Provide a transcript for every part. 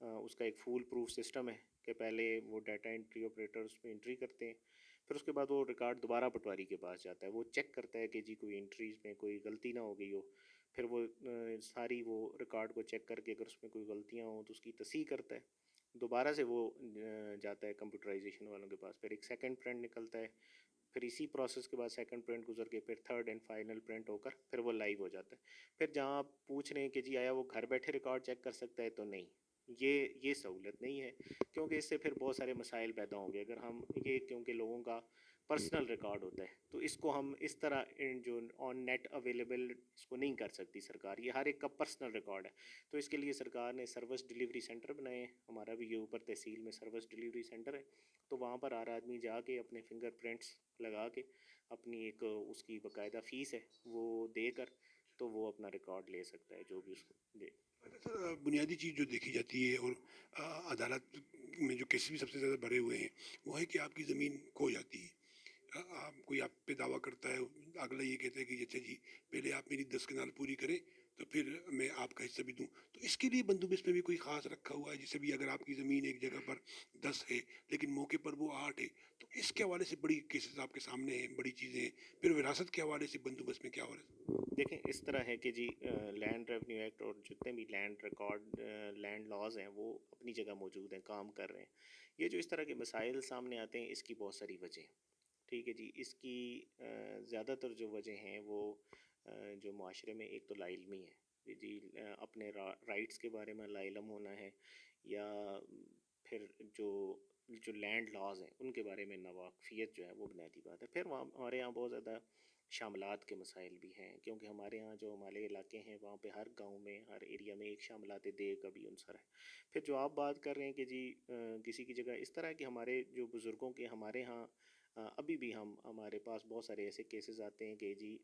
اس کا ایک fool proof system ہے کہ پہلے وہ ڈیٹا انٹری آپریٹر اس میں انٹری کرتے ہیں، پھر اس کے بعد وہ ریکارڈ دوبارہ پٹواری کے پاس جاتا ہے، وہ چیک کرتا ہے کہ جی کوئی انٹریز میں کوئی غلطی نہ ہو گئی ہو، پھر وہ ساری وہ ریکارڈ کو چیک کر کے اگر اس میں کوئی غلطیاں ہوں تو اس کی تصحیح کرتا ہے، دوبارہ سے وہ جاتا ہے کمپیوٹرائزیشن والوں کے پاس، پھر ایک سیکنڈ پرنٹ نکلتا ہے، پھر اسی پروسیس کے بعد سیکنڈ پرنٹ گزر کے پھر تھرڈ اینڈ فائنل پرنٹ ہو کر پھر وہ لائیو ہو جاتا ہے۔ پھر جہاں آپ پوچھ رہے ہیں کہ جی آیا وہ گھر بیٹھے ریکارڈ چیک کر سکتا ہے، تو نہیں، یہ سہولت نہیں ہے، کیونکہ اس سے پھر بہت سارے مسائل پیدا ہوں گے۔ اگر ہم یہ، کیونکہ لوگوں کا پرسنل ریکارڈ ہوتا ہے تو اس کو ہم اس طرح جو آن نیٹ اویلیبل اس کو نہیں کر سکتی سرکار، یہ ہر ایک کا پرسنل ریکارڈ ہے، تو اس کے لیے سرکار نے سروس ڈیلیوری سینٹر بنائے ہیں، ہمارا بھی یہ اوپر تحصیل میں سروس ڈیلیوری سینٹر ہے، تو وہاں پر ہر آدمی جا کے اپنے فنگر پرنٹس لگا کے اپنی ایک اس کی باقاعدہ فیس ہے وہ دے کر تو وہ اپنا ریکارڈ لے سکتا ہے جو بھی اس کو دے۔ اچھا سر، بنیادی چیز جو دیکھی جاتی ہے اور عدالت میں جو کیسز بھی سب سے زیادہ بڑھے ہوئے ہیں وہ ہے کہ آپ کی زمین کھو جاتی ہے، آپ کوئی آپ پہ دعویٰ کرتا ہے، اگلا یہ کہتا ہے کہ اچھا جی پہلے آپ میری 10 کنال پوری کریں تو پھر میں آپ کا حصہ بھی دوں، تو اس کے لیے بندوبست میں بھی کوئی خاص رکھا ہوا ہے؟ جیسے بھی اگر آپ کی زمین ایک جگہ پر 10 ہے لیکن موقع پر وہ 8 ہے، تو اس کے حوالے سے بڑی کیسز آپ کے سامنے ہیں، بڑی چیزیں ہیں، پھر وراثت کے حوالے سے بندوبست میں کیا ہو رہا ہے؟ دیکھیں اس طرح ہے کہ جی لینڈ ریونیو ایکٹ اور جتنے بھی لینڈ ریکارڈ لینڈ لاز ہیں وہ اپنی جگہ موجود ہیں، کام کر رہے ہیں۔ یہ جو اس طرح کے مسائل سامنے آتے ہیں اس کی بہت ساری وجہ ہیں، ٹھیک ہے جی۔ اس کی زیادہ تر جو وجہ ہیں وہ جو معاشرے میں ایک تو لا علمی ہے کہ جی اپنے رائٹس کے بارے میں لا علم ہونا ہے، یا پھر جو لینڈ لاز ہیں ان کے بارے میں ناواقفیت جو ہے وہ بنیادی بات ہے۔ پھر وہاں ہمارے یہاں بہت زیادہ شاملات کے مسائل بھی ہیں، کیونکہ ہمارے یہاں جو ہمارے علاقے ہیں وہاں پہ ہر گاؤں میں ہر ایریا میں ایک شاملات دے کا بھی عنصر ہے۔ پھر جو آپ بات کر رہے ہیں کہ جی کسی کی جگہ اس طرح کہ ہمارے جو بزرگوں کے ہمارے ہاں ابھی بھی ہمارے پاس بہت سارے ایسے کیسز آتے ہیں کہ جی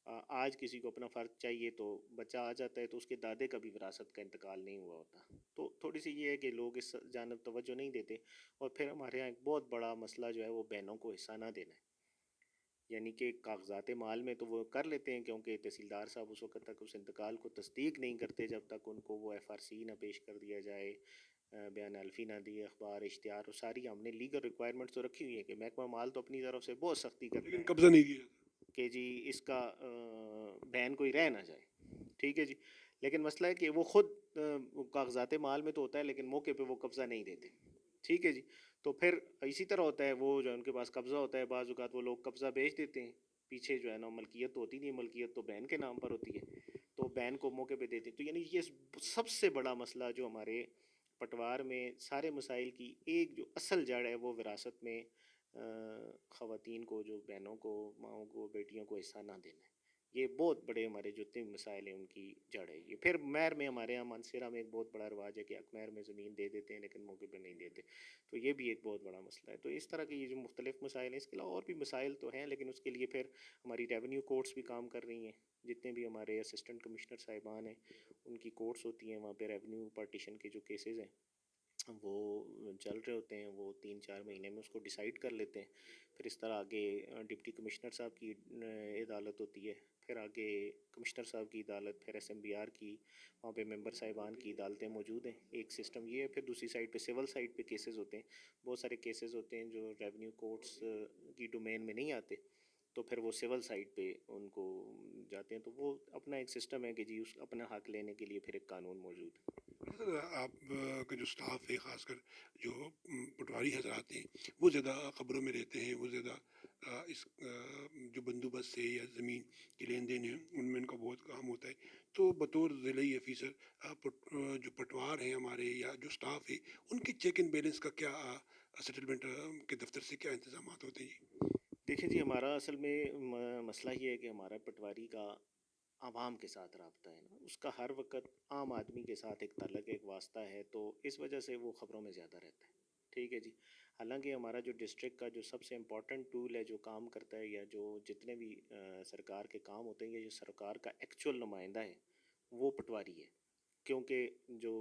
آج کسی کو اپنا فرد چاہیے تو بچہ آ جاتا ہے تو اس کے دادے کا بھی وراثت کا انتقال نہیں ہوا ہوتا، تو تھوڑی سی یہ ہے کہ لوگ اس جانب توجہ نہیں دیتے۔ اور پھر ہمارے یہاں ایک بہت بڑا مسئلہ جو ہے وہ بہنوں کو حصہ نہ دینا ہے، یعنی کہ کاغذات مال میں تو وہ کر لیتے ہیں کیونکہ تحصیلدار صاحب اس وقت تک اس انتقال کو تصدیق نہیں کرتے جب تک ان کو وہ ایف آر سی نہ پیش کر دیا جائے، بیان الفی نہ دی، اخبار اشتہار، اور ساری ہم نے لیگل ریکوائرمنٹس تو رکھی ہوئی ہیں کہ محکمہ مال تو اپنی طرف سے بہت سختی کرتا لیکن ہے قبضہ نہیں دیا جاتا۔ کہ جی اس کا بین کوئی رہ نہ جائے، ٹھیک ہے جی۔ لیکن مسئلہ ہے کہ وہ خود کاغذات مال میں تو ہوتا ہے لیکن موقع پہ وہ قبضہ نہیں دیتے، ٹھیک ہے جی۔ تو پھر اسی طرح ہوتا ہے، وہ جو ان کے پاس قبضہ ہوتا ہے بعض اوقات وہ لوگ قبضہ بیچ دیتے ہیں، پیچھے جو ہے نا ملکیت تو ہوتی نہیں، ملکیت تو بہن کے نام پر ہوتی ہے، تو بہن کو موقع پہ دیتے ہیں۔ تو یعنی یہ سب سے بڑا مسئلہ جو ہمارے پٹوار میں سارے مسائل کی ایک جو اصل جڑ ہے وہ وراثت میں خواتین کو، جو بہنوں کو، ماؤں کو، بیٹیوں کو حصہ نہ دینا ہے، یہ بہت بڑے ہمارے جتنے بھی مسائل ہیں ان کی جڑ ہے یہ۔ پھر مہر میں ہمارے یہاں مانسیرا میں ایک بہت بڑا رواج ہے کہ مہر میں زمین دے دیتے ہیں لیکن موقع پہ نہیں دیتے، تو یہ بھی ایک بہت بڑا مسئلہ ہے۔ تو اس طرح کے یہ جو مختلف مسائل ہیں، اس کے علاوہ اور بھی مسائل تو ہیں لیکن اس کے لیے پھر ہماری ریونیو کورٹس بھی کام کر رہی ہیں، جتنے بھی ہمارے اسسٹنٹ کمشنر صاحبان ہیں ان کی کورٹس ہوتی ہیں، وہاں پہ ریونیو پارٹیشن کے جو کیسز ہیں وہ چل رہے ہوتے ہیں، وہ 3-4 مہینے میں اس کو ڈیسائیڈ کر لیتے ہیں۔ پھر اس طرح آگے ڈپٹی کمشنر صاحب کی عدالت ہوتی ہے، پھر آگے کمشنر صاحب کی عدالت، پھر ایس ایم بی آر کی، وہاں پہ ممبر صاحبان کی عدالتیں موجود ہیں، ایک سسٹم یہ ہے۔ پھر دوسری سائڈ پہ سول سائڈ پہ کیسز ہوتے ہیں، بہت سارے کیسز ہوتے ہیں جو ریونیو کورٹس کی ڈومین میں نہیں آتے، تو پھر وہ سول سائڈ پہ ان کو جاتے ہیں، تو وہ اپنا ایک سسٹم ہے کہ جی اس اپنا حق لینے کے لیے پھر ایک قانون موجود ہے۔ سر، آپ کا جو اسٹاف ہے، خاص کر جو پٹواری حضرات ہیں، وہ زیادہ خبروں میں رہتے ہیں، وہ زیادہ اس جو بندوبست ہے یا زمین کے لین دین ہے ان میں ان کا بہت کام ہوتا ہے، تو بطور ضلعی آفیسر جو پٹوار ہیں ہمارے یا جو اسٹاف ہے ان کے چیک اینڈ بیلنس کا کیا سیٹلمنٹ کے دفتر سے کیا انتظامات ہوتے ہیں جی؟ دیکھیں جی ہمارا اصل میں مسئلہ یہ ہے کہ ہمارا پٹواری کا عوام کے ساتھ رابطہ ہے نا، اس کا ہر وقت عام آدمی کے ساتھ ایک تعلق، ایک واسطہ ہے، تو اس وجہ سے وہ خبروں میں زیادہ رہتا ہے، ٹھیک ہے جی۔ حالانکہ ہمارا جو ڈسٹرکٹ کا جو سب سے امپورٹنٹ ٹول ہے جو کام کرتا ہے، یا جو جتنے بھی سرکار کے کام ہوتے ہیں، یا جو سرکار کا ایکچوئل نمائندہ ہے وہ پٹواری ہے، کیونکہ جو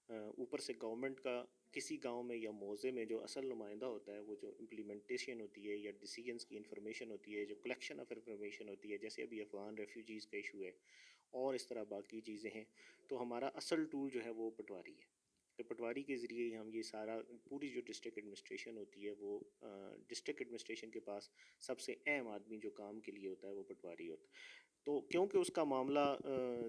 اوپر سے گورنمنٹ کا کسی گاؤں میں یا موضع میں جو اصل نمائندہ ہوتا ہے، وہ جو امپلیمنٹیشن ہوتی ہے یا ڈیسیجنس کی انفارمیشن ہوتی ہے، جو کلیکشن آف انفارمیشن ہوتی ہے، جیسے ابھی افغان ریفیوجیز کا ایشو ہے اور اس طرح باقی چیزیں ہیں، تو ہمارا اصل ٹول جو ہے وہ پٹواری ہے۔ کہ پٹواری کے ذریعے ہی ہم یہ سارا پوری جو ڈسٹرکٹ ایڈمنسٹریشن ہوتی ہے وہ ڈسٹرکٹ ایڈمنسٹریشن کے پاس سب سے اہم آدمی جو کام کے لیے ہوتا ہے وہ پٹواری ہوتا ہے. تو کیونکہ اس کا معاملہ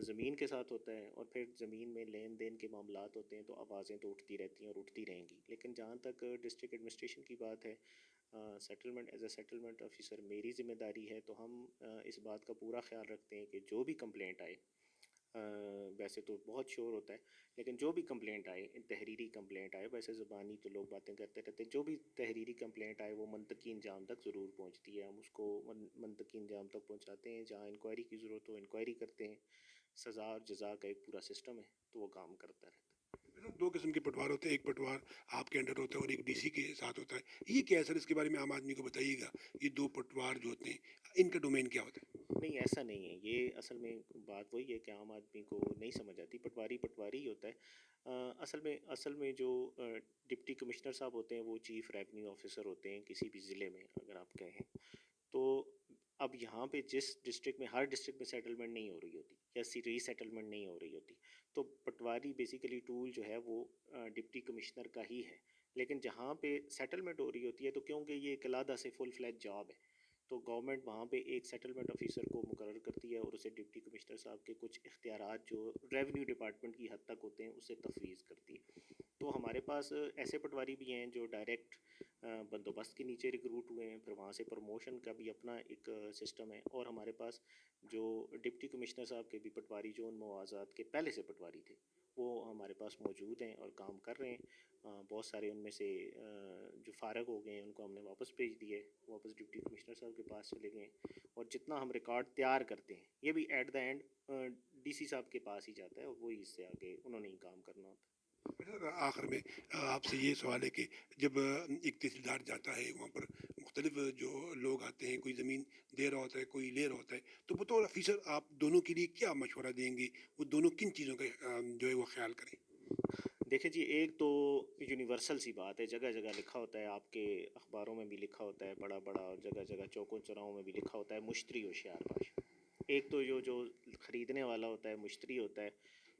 زمین کے ساتھ ہوتا ہے اور پھر زمین میں لین دین کے معاملات ہوتے ہیں، تو آوازیں تو اٹھتی رہتی ہیں اور اٹھتی رہیں گی. لیکن جہاں تک ڈسٹرکٹ ایڈمنسٹریشن کی بات ہے، settlement as a settlement officer میری ذمہ داری ہے، تو ہم اس بات کا پورا خیال رکھتے ہیں کہ جو بھی کمپلینٹ آئے، ویسے تو بہت شور ہوتا ہے، لیکن جو بھی کمپلینٹ آئے، تحریری کمپلینٹ آئے، ویسے زبانی تو لوگ باتیں کرتے رہتے ہیں، جو بھی تحریری کمپلینٹ آئے وہ منطقی انجام تک ضرور پہنچتی ہے. ہم اس کو منطقی انجام تک پہنچاتے ہیں. جہاں انکوائری کی ضرورت ہو انکوائری کرتے ہیں. سزا اور جزا کا ایک پورا سسٹم ہے، تو وہ کام کرتا رہتا ہے. دو قسم کے پٹوار ہوتے ہیں، ایک پٹوار آپ کے انڈر ہوتا ہے اور ایک ڈی سی کے ساتھ ہوتا ہے. یہ کیا ہے سر؟ اس کے بارے میں عام آدمی کو بتائیے گا. یہ دو پٹوار جو ہوتے ہیں ان کا ڈومین کیا ہوتا ہے؟ نہیں، ایسا نہیں ہے. یہ اصل میں بات وہی ہے کہ عام آدمی کو نہیں سمجھ آتی. پٹواری پٹواری ہی ہوتا ہے. اصل میں جو ڈپٹی کمشنر صاحب ہوتے ہیں وہ چیف ریونیو آفیسر ہوتے ہیں کسی بھی ضلع میں، اگر آپ کہیں تو. اب یہاں پہ جس ڈسٹرکٹ میں، ہر ڈسٹرکٹ میں سیٹلمنٹ نہیں ہو رہی ہوتی یا ری سیٹلمنٹ نہیں ہو رہی ہوتی، تو پٹواری بیسیکلی ٹول جو ہے وہ ڈپٹی کمشنر کا ہی ہے. لیکن جہاں پہ سیٹلمنٹ ہو رہی ہوتی ہے، تو کیونکہ یہ ایک علیحدہ سے فل فلیج جاب ہے، تو گورنمنٹ وہاں پہ ایک سیٹلمنٹ آفیسر کو مقرر کرتی ہے اور اسے ڈپٹی کمشنر صاحب کے کچھ اختیارات جو ریونیو ڈپارٹمنٹ کی حد تک ہوتے ہیں اسے تفویض کرتی ہے. تو ہمارے پاس ایسے پٹواری بھی ہیں جو ڈائریکٹ بندوبست کے نیچے ریکروٹ ہوئے ہیں، پھر وہاں سے پروموشن کا بھی اپنا ایک سسٹم ہے. اور ہمارے پاس جو ڈپٹی کمشنر صاحب کے بھی پٹواری جو ان مواضعات کے پہلے سے پٹواری تھے وہ ہمارے پاس موجود ہیں اور کام کر رہے ہیں. بہت سارے ان میں سے جو فارغ ہو گئے ہیں ان کو ہم نے واپس بھیج دیے، واپس ڈپٹی کمشنر صاحب کے پاس چلے گئے ہیں. اور جتنا ہم ریکارڈ تیار کرتے ہیں یہ بھی at the end D C صاحب کے پاس ہی جاتا ہے، اور وہی اس سے آگے انہوں نے ہی کام کرنا ہوتا ہے. آخر میں آپ سے یہ سوال ہے کہ جب ایک تحصیلدار جاتا ہے وہاں پر مختلف جو لوگ آتے ہیں، کوئی زمین دے رہا ہوتا ہے کوئی لے رہا ہوتا ہے، تو بطور آفیسر آپ دونوں کے لیے کیا مشورہ دیں گے؟ وہ دونوں کن چیزوں کا جو ہے وہ خیال کریں؟ دیکھیں جی، ایک تو یونیورسل سی بات ہے، جگہ جگہ لکھا ہوتا ہے، آپ کے اخباروں میں بھی لکھا ہوتا ہے بڑا بڑا، اور جگہ جگہ چوکوں چوراہوں میں بھی لکھا ہوتا ہے، مشتری ہوشیار باش. ایک تو جو خریدنے والا ہوتا ہے، مشتری ہوتا ہے،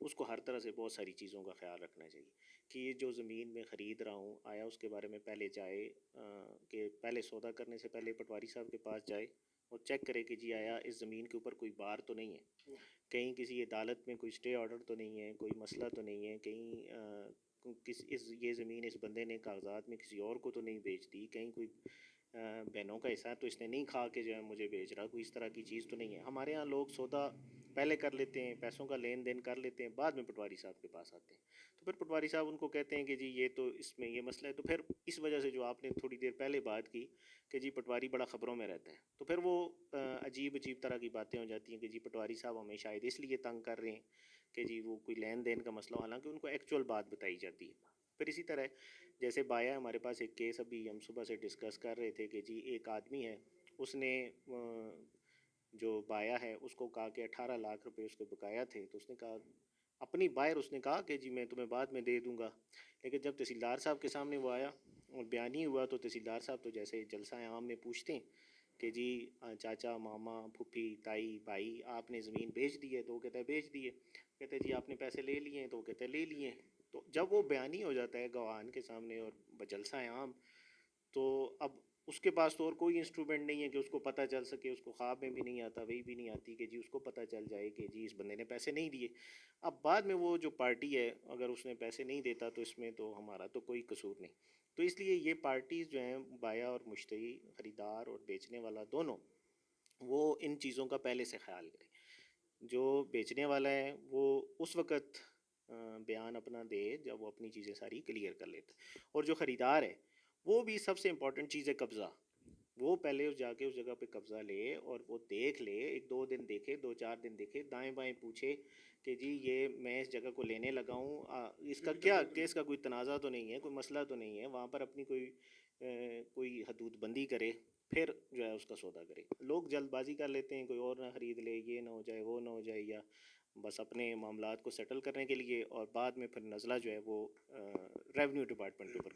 اس کو ہر طرح سے بہت ساری چیزوں کا خیال رکھنا چاہیے کہ یہ جو زمین میں خرید رہا ہوں، آیا اس کے بارے میں پہلے جائے، کہ پہلے سودا کرنے سے پہلے پٹواری صاحب کے پاس جائے اور چیک کرے کہ جی آیا اس زمین کے اوپر کوئی بار تو نہیں ہے، کہیں کسی عدالت میں کوئی اسٹے آرڈر تو نہیں ہے، کوئی مسئلہ تو نہیں ہے، کہیں یہ زمین اس بندے نے کاغذات میں کسی اور کو تو نہیں بیچ دی، کہیں کوئی بہنوں کا حصہ تو اس نے نہیں کھا کے جو ہے مجھے بیچ رہا، کوئی اس طرح کی چیز تو نہیں ہے. ہمارے ہاں لوگ سودا پہلے کر لیتے ہیں، پیسوں کا لین دین کر لیتے ہیں، بعد میں پٹواری صاحب کے پاس آتے ہیں. تو پھر پٹواری صاحب ان کو کہتے ہیں کہ جی یہ تو اس میں یہ مسئلہ ہے. تو پھر اس وجہ سے جو آپ نے تھوڑی دیر پہلے بات کی کہ جی پٹواری بڑا خبروں میں رہتا ہے، تو پھر وہ عجیب طرح کی باتیں ہو جاتی ہیں کہ جی پٹواری صاحب ہمیں شاید اس لیے تنگ کر رہے ہیں کہ جی وہ کوئی لین دین کا مسئلہ ہو، حالانکہ ان کو ایکچوئل بات بتائی جاتی ہے. پھر اسی طرح جیسے بایا، ہمارے پاس ایک کیس ابھی ہم صبح سے ڈسکس کر رہے تھے کہ جی ایک آدمی ہے، اس نے جو بایا ہے اس کو کہا کہ 18 لاکھ روپے اس کے بقایا تھے، تو اس نے کہا اپنی بائر، اس نے کہا کہ جی میں تمہیں بعد میں دے دوں گا. لیکن جب تحصیلدار صاحب کے سامنے وہ آیا اور بیانی ہوا، تو تحصیلدار صاحب تو جیسے جلسہ عام میں پوچھتے ہیں کہ جی چاچا، ماما، پھوپھی، تائی، بھائی آپ نے زمین بیچ دی ہے؟ تو وہ کہتا ہے بیچ دی ہے. کہتے ہیں جی آپ نے پیسے لے لیے ہیں؟ تو وہ کہتے ہیں لے لیے ہیں. تو جب وہ بیانی ہو جاتا ہے گواہان کے سامنے اور جلسہ عام، تو اب اس کے پاس تو اور کوئی انسٹرومنٹ نہیں ہے کہ اس کو پتہ چل سکے، اس کو خواب میں بھی نہیں آتا، وہی بھی نہیں آتی کہ جی اس کو پتہ چل جائے کہ جی اس بندے نے پیسے نہیں دیے. اب بعد میں وہ جو پارٹی ہے اگر اس نے پیسے نہیں دیتا تو اس میں تو ہمارا تو کوئی قصور نہیں. تو اس لیے یہ پارٹیز جو ہیں، بایا اور مشتری، خریدار اور بیچنے والا دونوں، وہ ان چیزوں کا پہلے سے خیال کریں. جو بیچنے والا ہے وہ اس وقت بیان اپنا دے جب وہ اپنی چیزیں ساری کلیئر کر لیتا ہے. اور جو خریدار ہے وہ بھی سب سے امپورٹنٹ چیز ہے قبضہ. وہ پہلے جا کے اس جگہ پہ قبضہ لے اور وہ دیکھ لے، 1-2 دن دیکھے، 2-4 دن دیکھے، دائیں بائیں پوچھے کہ جی یہ میں اس جگہ کو لینے لگا ہوں، اس کا کیا کیس کا کوئی تنازع تو نہیں ہے، کوئی مسئلہ تو نہیں ہے، وہاں پر اپنی کوئی حدود بندی کرے، پھر جو ہے اس کا سودا کرے. لوگ جلد بازی کر لیتے ہیں، کوئی اور نہ خرید لے، یہ نہ ہو جائے، وہ نہ ہو جائے، یا بس اپنے معاملات کو سیٹل کرنے کے لیے، اور بعد میں پھر نزلہ جو ہے وہ ریونیو ڈپارٹمنٹ کے اوپر.